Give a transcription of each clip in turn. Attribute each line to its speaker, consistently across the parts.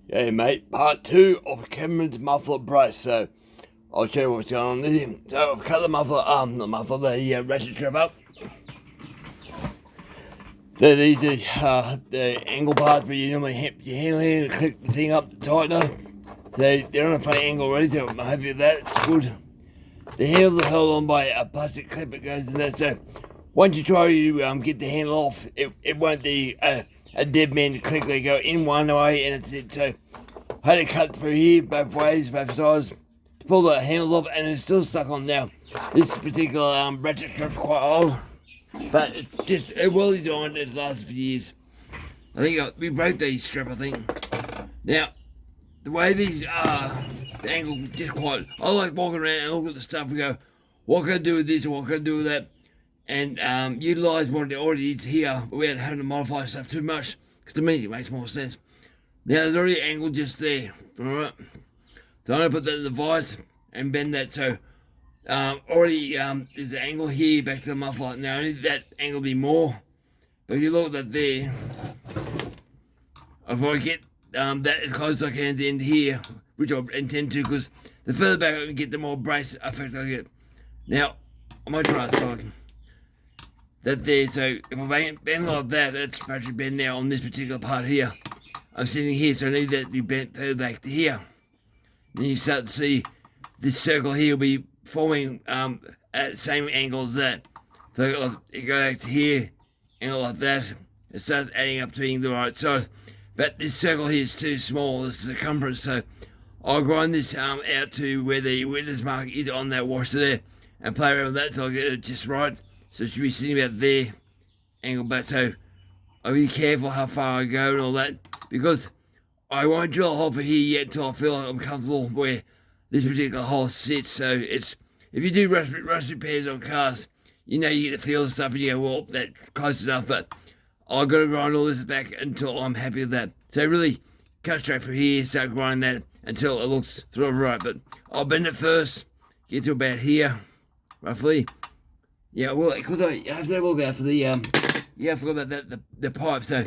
Speaker 1: Hey mate, part 2 of Cameron's muffler brace. So I'll show you what's going on here. So I've cut the muffler, the ratchet strap up. So these are the angle parts where you normally hit your handle here and click the thing up to tighten it. So they're on a funny angle already, so I'm happy with that, it's good. The handles are held on by a plastic clip that goes in there, so once you try to get the handle off, it won't be a dead man to click. They go in one way and it's it. So I had to cut through here both ways, both sides, to pull the handles off, and it's still stuck on now. This particular ratchet strap's quite old, but it's just well designed. It's lasted for years. I think we broke these strap, I think. Now, the way these are, the angle just quite. I like walking around and look at the stuff and go, what can I do with this or what can I do with that? And utilise what it already is here without having to modify stuff too much, because to me it makes more sense. Now there's already an angle just there, alright? So I'm going to put that in the vise and bend that, so already there's an angle here back to the muffler. Now I need that angle to be more, but if you look at that there, if I get that as close as I can at the end here, which I intend to, because the further back I can get, the more brace effect I get. Now, I might try it so I can. That there, so if I bend like that, it's actually bent now on this particular part here. I'm sitting here, so I need that to be bent further back to here. Then you start to see this circle here will be forming at the same angle as that. So it go back to here, angle like that. It starts adding up to being the right size. But this circle here is too small, the circumference, so I'll grind this out to where the witness mark is on that washer there and play around with that till I get it just right. So it should be sitting about there, angle back. So I'll be careful how far I go and all that, because I won't drill a hole for here yet until I feel like I'm comfortable where this particular hole sits. So it's, if you do rust repairs on cars, you know you get the feel of stuff and you go, well, that's close enough, but I've got to grind all this back until I'm happy with that. So really cut straight through here, start grinding that until it looks sort of right. But I'll bend it first, get to about here, roughly. Yeah, well, because I have to look out for the, I forgot about the pipe, so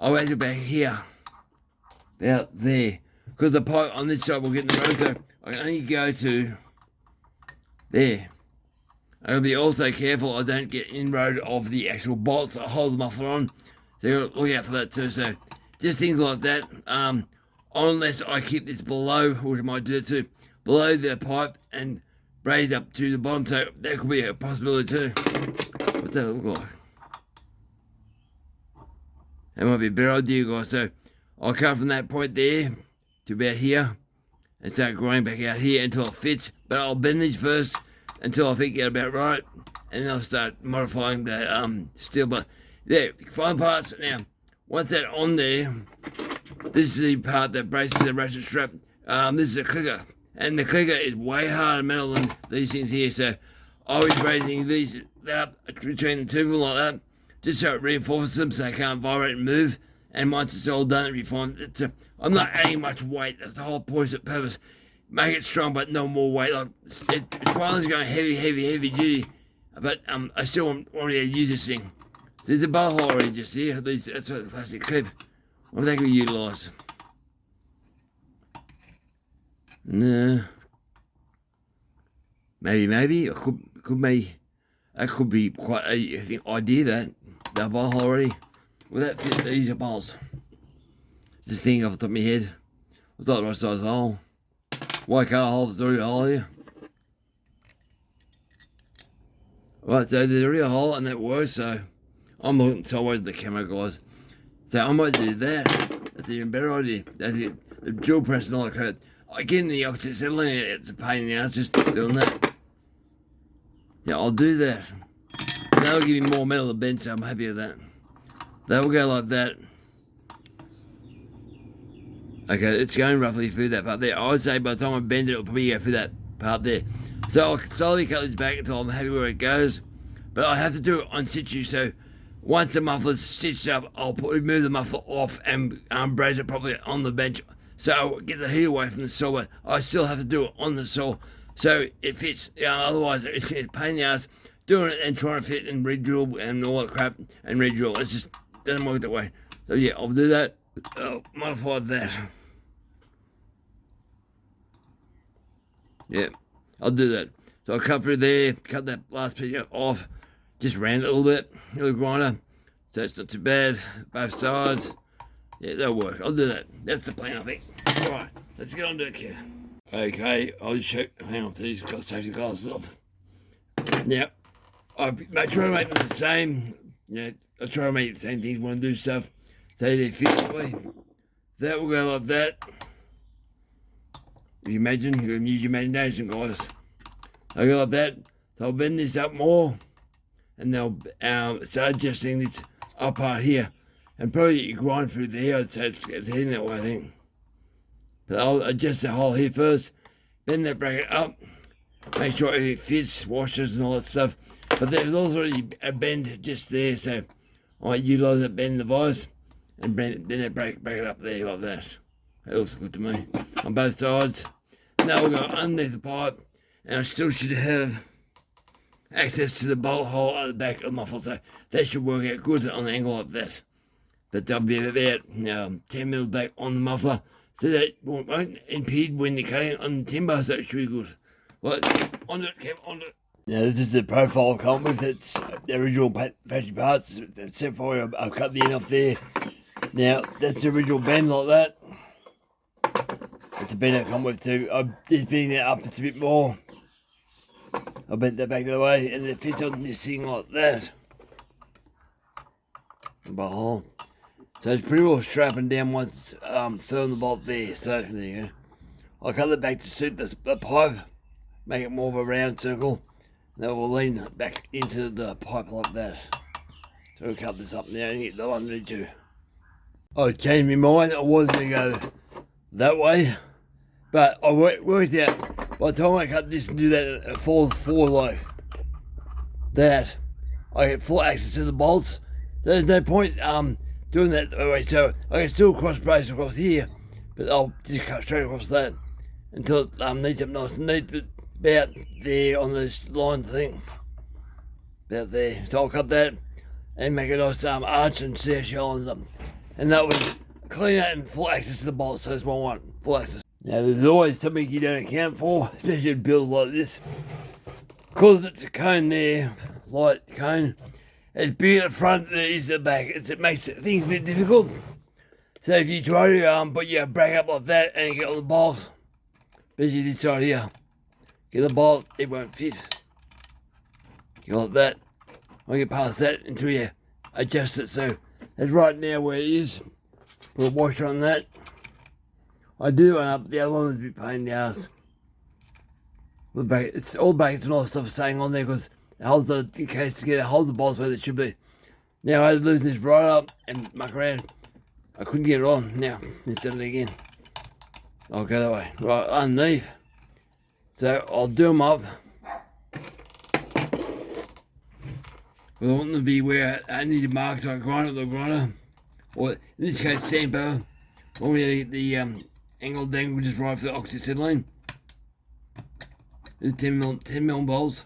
Speaker 1: I'll wait about here, about there, because the pipe on this side will get in the road, so I can only go to there. I'll be also careful I don't get in road of the actual bolts that hold the muffler on, so you've got to look out for that too. So just things like that, unless I keep this below, which I might do it too, below the pipe and raised up to the bottom, so that could be a possibility too. What's that look like? That might be a better idea, guys. So I'll cut from that point there to about here and start growing back out here until it fits. But I'll bend these first until I think it's about right, and then I'll start modifying the steel. But there, fine parts. Now, once that's on there, this is the part that braces the ratchet strap. This is a clicker. And the clicker is way harder metal than these things here, so I was raising these that up between the two of them like that, just so it reinforces them so they can't vibrate and move. And once it's all done, it'll be fine. I'm not adding much weight. That's the whole point of purpose. Make it strong, but no more weight. Like it's probably going heavy duty, but I still want to use this thing. So there's a bowl hole already just here. That's what the plastic clip. What they can be utilised. No. Maybe. It could be. That could be quite a idea, that bowl already. Will that fit these bowls? Just thinking off the top of my head. It's not the right size hole. Why can't I hold the hole here? Right, so there's already a hole and that works, so I'm looking sideways at the camera, guys. So I might do that. That's an even better idea. That's it. The drill press and all that crap. Again, the oxygen settling, it's a pain in the ass just doing that. Yeah, I'll do that. That'll give me more metal to bend, so I'm happy with that. That will go like that. Okay, it's going roughly through that part there. I would say by the time I bend it, it'll probably go through that part there. So I'll slowly cut this back until I'm happy where it goes. But I have to do it on situ, so once the muffler's stitched up, I'll remove the muffler off and brace it properly on the bench. So I'll get the heat away from the saw, but I still have to do it on the saw so it fits. Otherwise, it's a pain in the ass doing it and trying to fit and re-drill and all that crap and re-drill. It just doesn't work that way. So yeah, I'll do that. I'll modify that. Yeah, I'll do that. So I'll cut through there, cut that last piece off, just round it a little bit, a little grinder, so it's not too bad, both sides. Yeah, that'll work. I'll do that. That's the plan, I think. Alright, let's get on to it here. Okay, I'll just check. Hang on, these got safety glasses off. Now, I try to make them the same. Yeah, I try to make the same things when I do stuff. So they fit that way. That will go like that. If you imagine, you can use your imagination, guys. I'll go like that. So I'll bend this up more. And they'll start adjusting this up part here. And probably grind through there, so it's heading that way, I think. But I'll adjust the hole here first. Bend that bracket up. Make sure it fits, washes and all that stuff. But there's also a bend just there, so I might utilise that bend in the vise. And bend that bracket up there like that. That looks good to me. On both sides. Now we'll go underneath the pipe, and I still should have access to the bolt hole at the back of the muffler, so that should work out good on the angle like that. But that'll be about 10 mils back on the muffler, so that won't impede when you're cutting on the timber, so it should be good. Well, onto it, Kev, onto it. Now this is the profile I've come with. It's the original factory parts, except for I've cut the end off there. Now that's the original bend like that. It's a bend I come with too. I'm just bending that up just a bit more. I'll bend that back the way, and it fits on this thing like that. So it's pretty well strapping down once throwing the bolt there. So there you go. I'll cut it back to suit the pipe, make it more of a round circle. Then we'll lean back into the pipe like that. So we'll cut this up now and get the one ready to. I changed my mind. I was going to go that way, but I worked out by the time I cut this and do that, it falls forward like that. I get full access to the bolts. There's no point doing that way, so I can still cross brace across here, but I'll just cut straight across that until it needs up nice and neat, but about there on this line thing. About there. So I'll cut that and make a nice arch and see how she lines up. And that was clean out and full access to the bolts, so that's what I want, full access. Now there's always something you don't account for, especially in builds like this. Because it's a cone there, light cone, it's bigger at the front than it is at the back. It makes things a bit difficult. So if you try to put your bracket up like that and you get on the bolt, especially this side here, get the bolt, it won't fit. Go like that. I'll get past that until you adjust it. So that's right now where it is. Put a washer on that. I do one up, the other one is a bit pain in the ass. It's all brackets and all the stuff staying on there because it holds the case together, holds the bolts where they should be. Now I had to loosen this right up and muck around. I couldn't get it on. Now, let's do it again. I'll go that way. Right, underneath. So I'll do them up. Well, I want them to be where I need to mark so I grind up the grinder. Or in this case, sandpaper. When we get the angle dangle just right for the oxyacetylene. There's 10 mil bolts.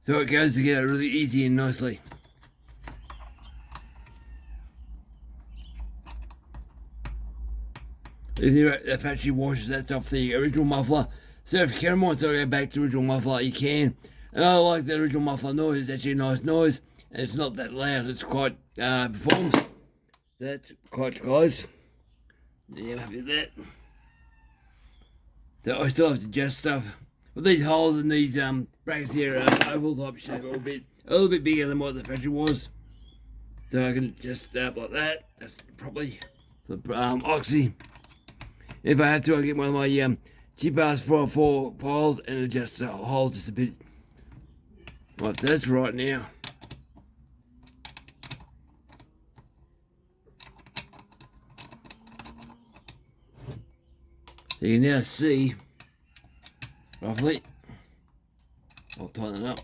Speaker 1: So it goes together really easy and nicely. The factory washes, that's off the original muffler. So if you can want to go back to the original muffler, you can. And I like the original muffler noise, it's actually a nice noise. And it's not that loud, it's quite performs. That's quite close. Yeah, I'm happy with that. So I still have to adjust stuff. But these holes in these brackets here are oval type shape, a little bit bigger than what the factory was. So I can just up like that. That's probably for oxy. If I have to, I'll get one of my cheap ass 404 files and adjust the holes just a bit. Right, that's right now. So you can now see, roughly, I'll tighten it up,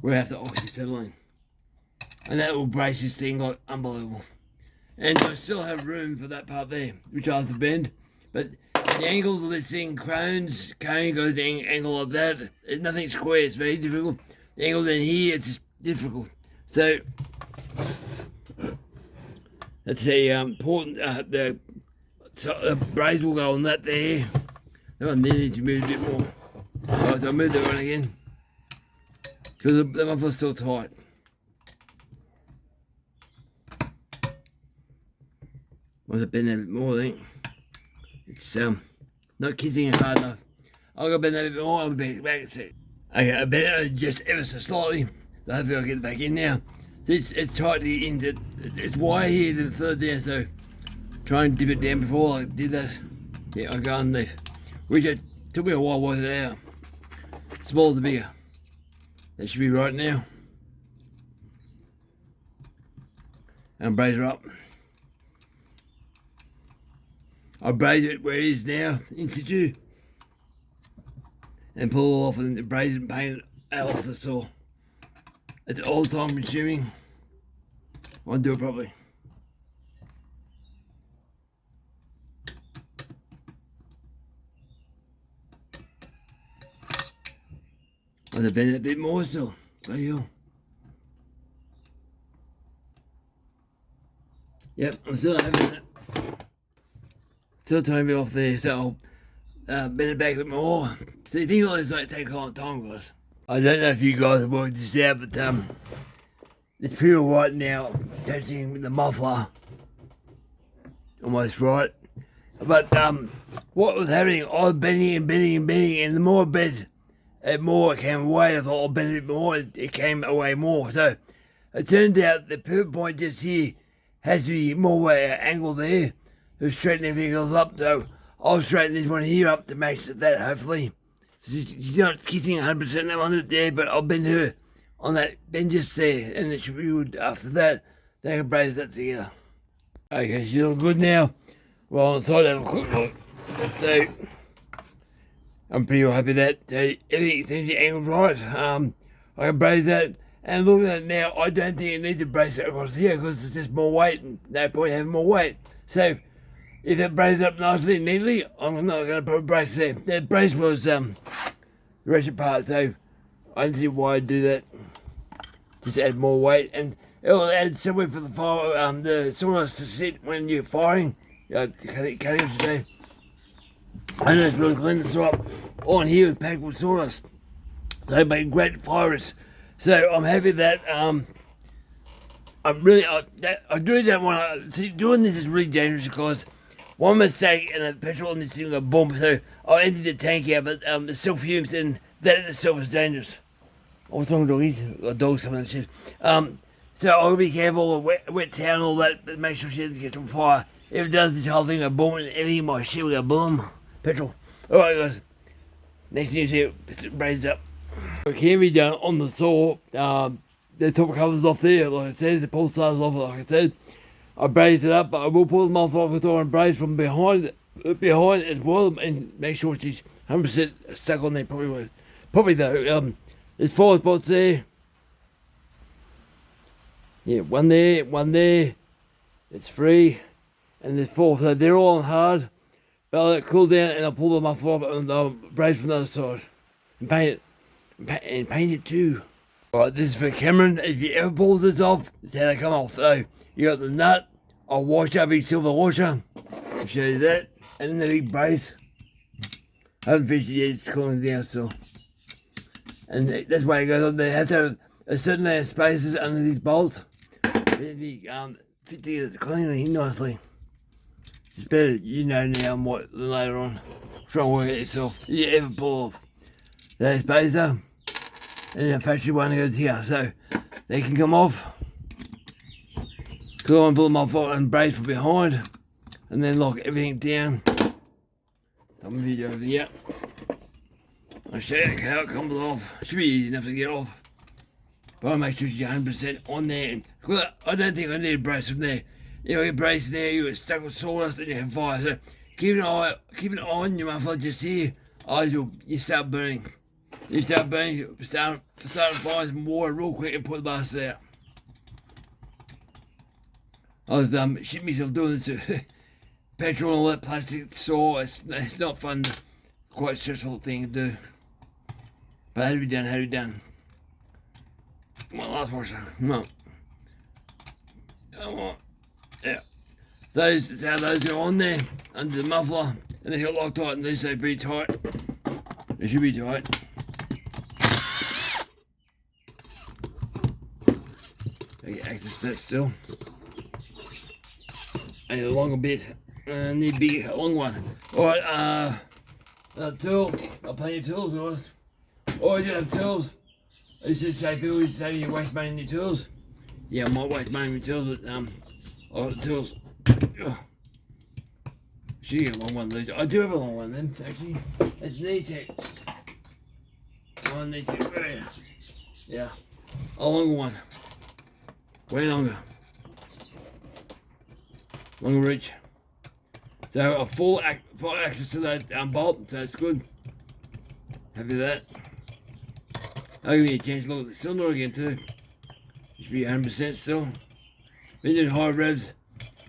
Speaker 1: we're after oxyacetylene. And that will brace this thing like unbelievable. And I still have room for that part there, which I have to bend. But the angles of this thing, cone goes to angle like that. There's nothing square, it's very difficult. The angle in here, it's just difficult. So, that's the important, the brace will go on that there. That one there needs to move a bit more. Alright, so I'll move that one again. Because the muffler's still tight. Want to bend that a bit more, I think. It's not kissing it hard enough. I'll go bend that a bit more, I'll be back a sec. Okay, I bent it just ever so slightly. So hopefully I'll get it back in now. So it's tight to get into, it's wider here than further down, so try and dip it down before I did that. Yeah, I'll go underneath. Which it took me a while to work it out. Smaller the bigger. That should be right now. And braise her up. I'll braise it where it is now, in situ. And pull it off and braise it and paint it off the saw. It's all time consuming. I want to do it properly. I want to bend it a bit more still. Bloody hell. Yep, I'm still having it. Still trying a bit off there, so I'll bend it back a bit more. So you think all this like take a long time, guys? I don't know if you guys have worked this out, but it's pretty right now, touching the muffler. Almost right. But what was happening, I was bending and the more I bent, the more it came away. I thought I'll bend it a bit more, it came away more. So it turned out the pivot point just here has to be more angle there to straighten everything else up. So I'll straighten this one here up to match that, hopefully. So she's not kissing 100% that one there, but I'll bend her on that, bend just there, and it should be good after that. Then I can brace that together. Okay, she's all good now. Well, inside have a quick look. So I'm pretty happy with that. So everything seems to angle right. I can brace that. And looking at it now, I don't think I need to brace it across here because it's just more weight and no point having more weight. So if it braces up nicely and neatly, I'm not going to put a brace there. That brace was the ratchet part, so I don't see why I'd do that. Just add more weight, and it'll add somewhere for the fire, the sawdust to sit when you're firing. Cutting, I should say. I know it's really clean, it's right on here is packed with sawdust. They make great fires. So I'm happy that I really don't want to see, doing this is really dangerous because one mistake and the petrol in this thing will boom. So I emptied the tank out, but the still fumes, and that in itself is dangerous. I was talking to doggies, got dogs coming and shit. So I'll be careful with wet towel and all that, but make sure she doesn't get on fire. If it does, this whole thing will boom and everything in my shit will go boom. Petrol. Alright guys, next thing is here, braised up. It can be done on the saw. The top covers off there, like I said, the pull starters off, like I said. I braised it up, but I will pull them off the saw and braise from behind as well, and make sure she's 100% stuck on there. Probably though. There's 4 spots there. Yeah, one there. It's 3, and there's 4. So they're all on hard. But I'll let it cool down, and I'll pull them off and I'll braise from the other side and paint it. And paint it too. Alright, this is for Cameron. If you ever pull this off, it's how they come off. So you got the nut, I'll wash up big silver washer. I'll show you that. And then the big brace. I haven't finished it yet, it's cooling down still. And that's why it goes on. They have to have a certain amount of spaces under these bolts. They be fit together cleanly, nicely. It's better, you know now what later on. Try and work it yourself. If you ever pull off that spacer, and the factory one goes here, so they can come off. Go on, pull them off and brace from behind, and then lock everything down. I'm gonna video over here. I'll show you how it comes off. Should be easy enough to get off. But I'll make sure you're 100% on there. And I don't think I need a brace from there. You know, you're bracing there, you get stuck with sawdust and you have fire. So keep an eye on your muffler just here. You start burning. You start fires some water real quick and put the bust out. I was shitting myself doing this petrol and all that plastic saw. It's not fun. Quite a stressful thing to do. But it had to be done. Come on, last washer. Come on. Come on. Yeah. That's how those go on there, under the muffler. and they got locked tight, and these are pretty tight. They should be tight. I get access to that still. I need a longer bit. I need a big, long one. Alright, tool. I'll plenty of tools, guys. Always have tools. I used to say people used to say you waste money on your tools. Yeah, I might waste money on your tools, but I've got the tools. Should get a long one of these. I do have a long one of them, actually. It's knee tech. One knee tech. Yeah. A longer one. Way longer. Longer reach. So a full access to that bolt, so it's good. Happy with that. I'll give you a chance to look at the cylinder again too. It should be 100% still. Been doing high revs.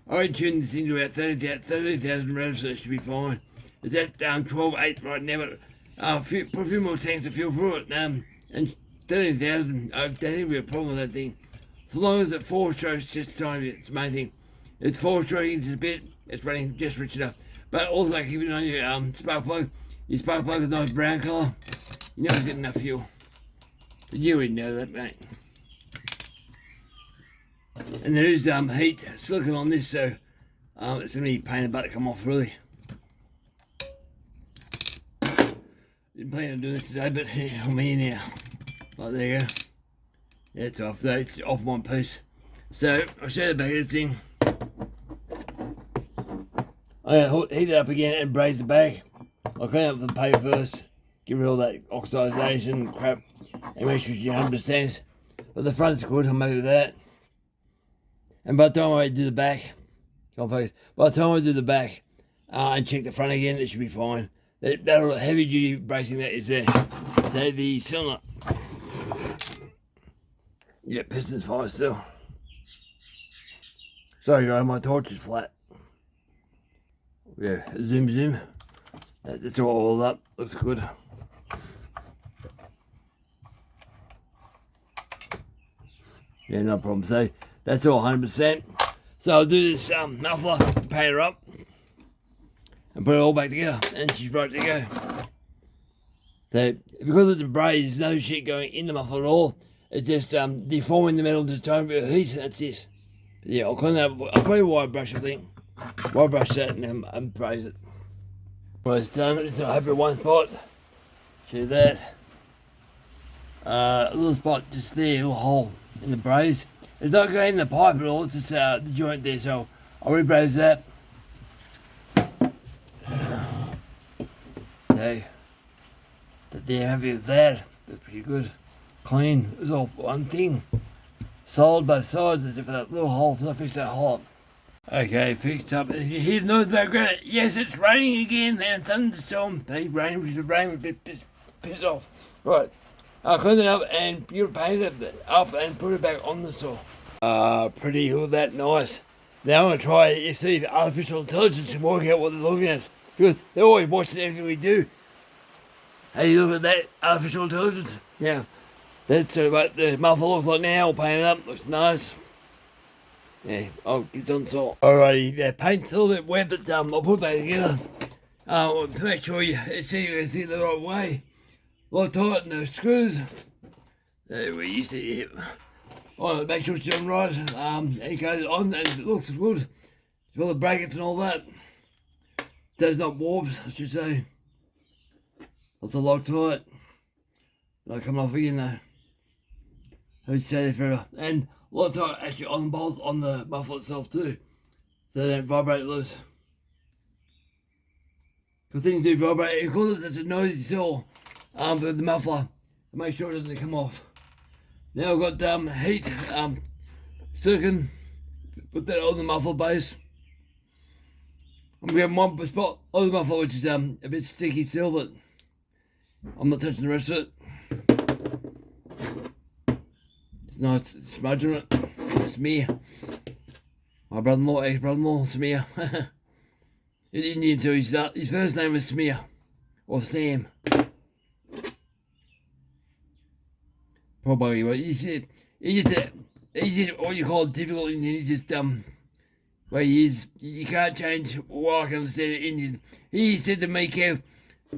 Speaker 1: I already tuned this thing to about 30,000 revs, so it should be fine. It's at 12.8 right now, but put a few more tanks of fuel through it, and 13,000, I don't think there'll be a problem with that thing. So long as it's 4 strokes, just time, it's the main thing. It's 4 strokes just a bit, it's running just rich enough. But also keep it on your spark plug. Your spark plug is a nice brown colour. You know it's getting enough fuel. But you already know that, mate. And there is heat silicon on this, so it's going to be a pain in the butt to come off, really. Didn't plan on doing this today, but I'm here now. Right, there you go. Yeah, it's off, so it's off one piece. So, I'll show you the back of this thing. I'm going to heat it up again and braise the back. I'll clean up the paper first, get rid of all that oxidization crap, and make sure you're 100%. But the front's good, I'm happy with that. And by the time I do the back, by the time I do the back and check the front again, it should be fine. That heavy duty bracing that is there. So the cylinder, yeah, piston's fine still. Sorry guys, my torch is flat. Yeah, zoom. That's all up, looks good. Yeah, no problem. So that's all 100%. So I'll do this muffler, paint her up, and put it all back together, and she's right to go. So because it's a braise, there's no shit going in the muffler at all. It's just deforming the metal to tone bit of heat. That's it. But yeah, I'll clean that up. I'll probably wire brush, I think. Wire brush that and braise it. Well, it's done. It's a hope at one spot. See that? A little spot just there, a little hole in the braise. It's not going in the pipe at all, it's just the joint there, so I'll rebraise that. So, but they're happy with that. That's pretty good. Clean. It's all one thing. Solid both sides, as if that little hole, so I fixed that hole up. Okay, fixed up. You hear the noise in the background? Yes, it's raining again, and thunderstorm. They rain, which is rain, a bit pissed off. Right. I'll clean it up and paint it up and put it back on the saw. Pretty good, that nice. Now I'm going to try, you see, the artificial intelligence and work out what they're looking at. Because they're always watching everything we do. Hey, you look at that artificial intelligence? Yeah. That's what the muffler looks like now, all painted up, looks nice. Yeah, I'll get on the saw. Alrighty, the paint's a little bit wet, but I'll put it back together. To make sure you see it the right way. Well, tighten those screws. There we used to hit. Oh, make sure it's done right. And it goes on and it looks good. As well, the brackets and all that. Does not warps, I should say. Lots of Loctite. Not coming off again though. I would say that forever. And Loctite actually on the bolts on the muffler itself too. So they don't vibrate loose. Because things do vibrate. Because it's a noisy saw. With the muffler, to make sure it doesn't come off. Now I've got heat silicon, put that on the muffler base. I'm going to have one spot on the muffler which is a bit sticky still, but I'm not touching the rest of it. It's nice smudge on it, smear. My brother-in-law, ex-brother-in-law, Smear. In Indian too, his first name was Smear, or Sam. Probably, well, he's just what you call typical Indian. He just way he is. You can't change what I can understand in Indian. He said to me, Kev,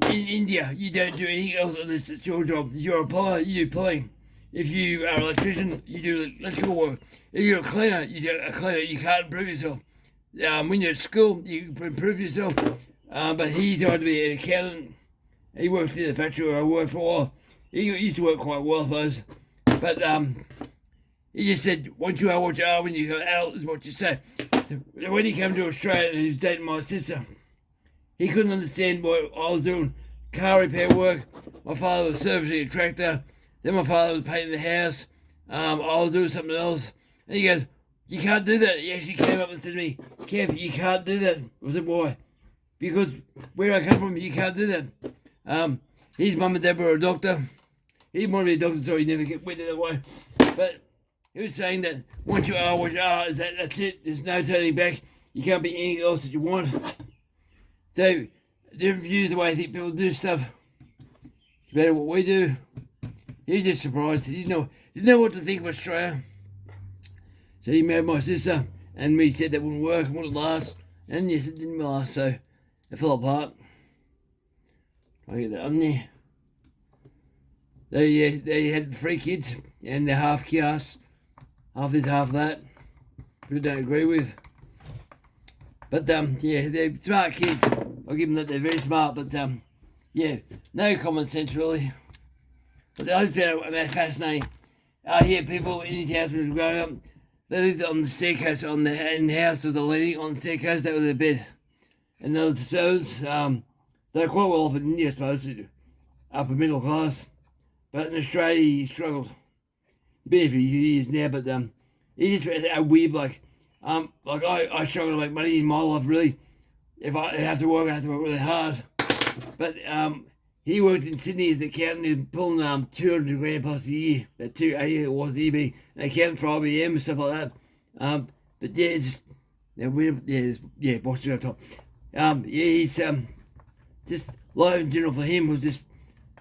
Speaker 1: in India, you don't do anything else unless it's your job. If you're a plumber, you do plumbing. If you are an electrician, you do electrical work. If you're a cleaner, you do a cleaner. You can't improve yourself. When you're at school, you improve yourself. But he tried to be an accountant. He worked in the factory where I worked for a while. He used to work quite well, I suppose. But he just said, once you are what you are, when you go adult, is what you say. So when he came to Australia and he was dating my sister, he couldn't understand what I was doing. Car repair work. My father was servicing a tractor. Then my father was painting the house. I was doing something else. And he goes, you can't do that. He actually came up and said to me, Kev, you can't do that. I said, why? Because where I come from, you can't do that. His mum and dad were a doctor. He didn't want to be a doctor, so he never went that way. But he was saying that once you are what you are, that's it. There's no turning back. You can't be anything else that you want. So, different views the way I think people do stuff. It's better what we do. He was just surprised. He didn't know what to think of Australia. So he married my sister, and we said that wouldn't work, wouldn't last. And yes, it didn't last, so it fell apart. Try to get that on there. They had 3 kids, and they're half caste. Half this, half that. Which I don't agree with. But, they're smart kids. I'll give them that, they're very smart, but, no common sense, really. But I found that fascinating. I hear people in his house when he was growing up, they lived on the staircase in the house with the lady on the staircase, that was their bed. And those servants, they're quite well off in India, I suppose, upper middle class. But in Australia, he struggled. He's been here for years now, but he's just a weird bloke. Like I struggle to make money in my life, really. If I have to work, I have to work really hard. But he worked in Sydney as an accountant. He was pulling 200 grand plus a year. That 280 it was, he'd be an accountant for IBM and stuff like that. But yeah, it's just boss on top. He's just life in general for him was just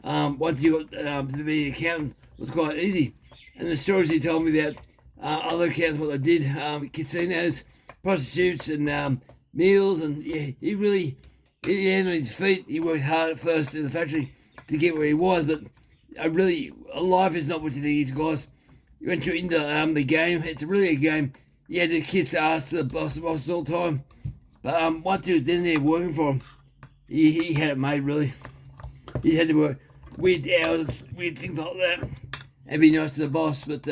Speaker 1: once he got to be an accountant was quite easy. And the stories he told me about other accountants, what they did, casinos, prostitutes, and meals, and he landed on his feet. He worked hard at first in the factory to get where he was, but life is not what you think it is, guys. You went into the game. It's really a game. You had to kiss the ass to the boss all the time. But once he was in there working for him, he had it made, really. He had to work weird hours, weird things like that, and be nice to the boss. But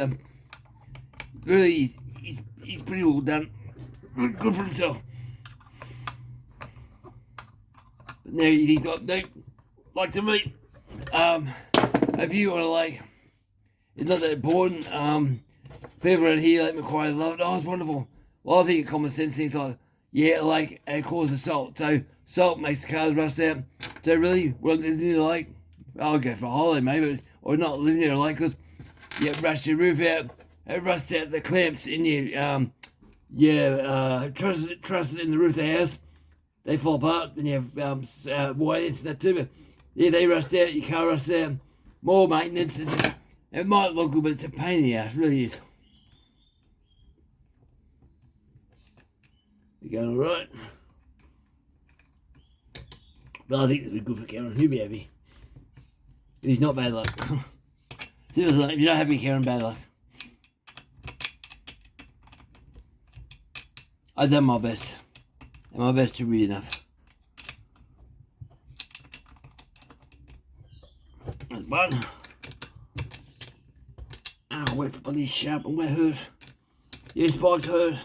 Speaker 1: really, he's pretty well done. Good for himself. But now he's got, like to me, a view on a lake. It's not that important. People around here, like Macquarie, love it. Oh, it's wonderful. Well, I think common sense things like, a lake, and it causes salt. So salt makes the cars rust out. So really, we're living near the lake. I'll go for a holiday maybe, or not living near a lake, because you rust your roof out. It rusts out the clamps in your trusses in the roof of the house. They fall apart, and you have wires and that too. But yeah, they rust out. Your car rusts out. More maintenance. It might look good, but it's a pain in the ass. It really is. You going all right? But I think it'll be good for Cameron. He'll be happy. And he's not bad luck. Seriously, if you're not happy, Cameron, bad luck. I've done my best. And my best should be enough. There's one. Oh, where's the bloody sharp and where hurt? Your spikes hurt.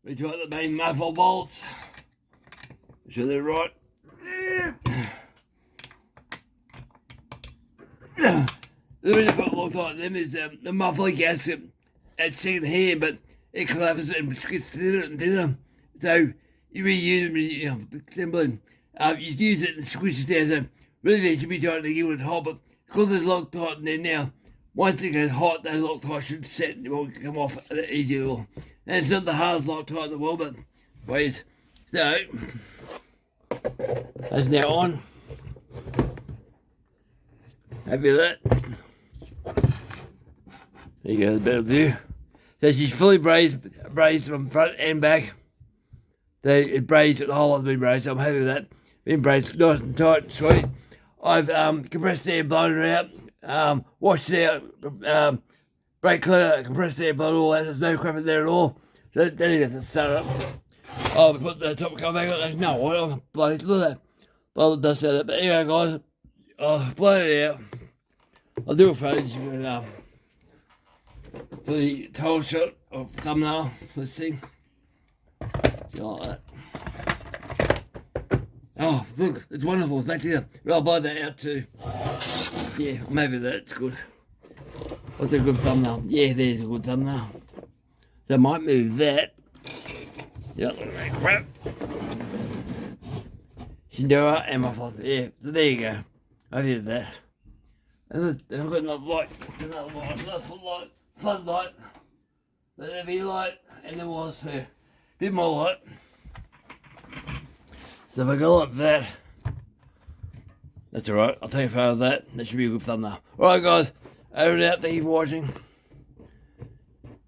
Speaker 1: We try the main muffler bolts. Make sure they're right. The reason I look like them is the muffler gasket at second hand, but it collapses and gets thinner and thinner. So you reuse them, assembling. You use it and squish it down. So really, they should be trying to give it a hole, but because there's a lot tight in there now, once it gets hot, those Loctite should set and it will come off easy at all. And it's not the hardest Loctite in the world, but ways. So that's now on. Happy with that. There you go, the better view. So she's fully brazed from front and back. It brazed, the whole lot's been brazed, so I'm happy with that. Been brazed nice and tight, sweet. I've compressed air, blown her out, washed it out, brake cleaner, compressed air, blown all that. There's no crap in there at all. So then you have to start it up. I'll put the top cover back on. No, what? I'll blow it, look at that. Blow the dust out of it. But anyway, guys, I'll blow it out. I'll do a photo for the title shot or thumbnail for this thing. Like that. Oh, look, it's wonderful. It's back here. But I'll blow that out too. Yeah, maybe that's good. What's a good thumbnail? Yeah, there's a good thumbnail. So I might move that. Yeah, look at that crap. Shindaiwa and muffler. Yeah, so there you go. I did that. And I've got another light, another floodlight, the heavy light, and there was a bit more light. So if I go like that, that's alright, I'll take a photo of that. That should be a good thumbnail. Alright guys, over and out, thank you for watching.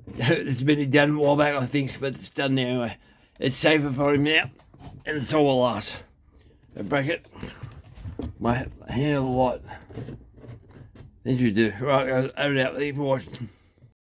Speaker 1: This has been done a while back I think, but it's done now anyway. It's safer for him now, and it's all will last. So break it, my hand on the light. As you do. Right guys, over and out, thank you for watching.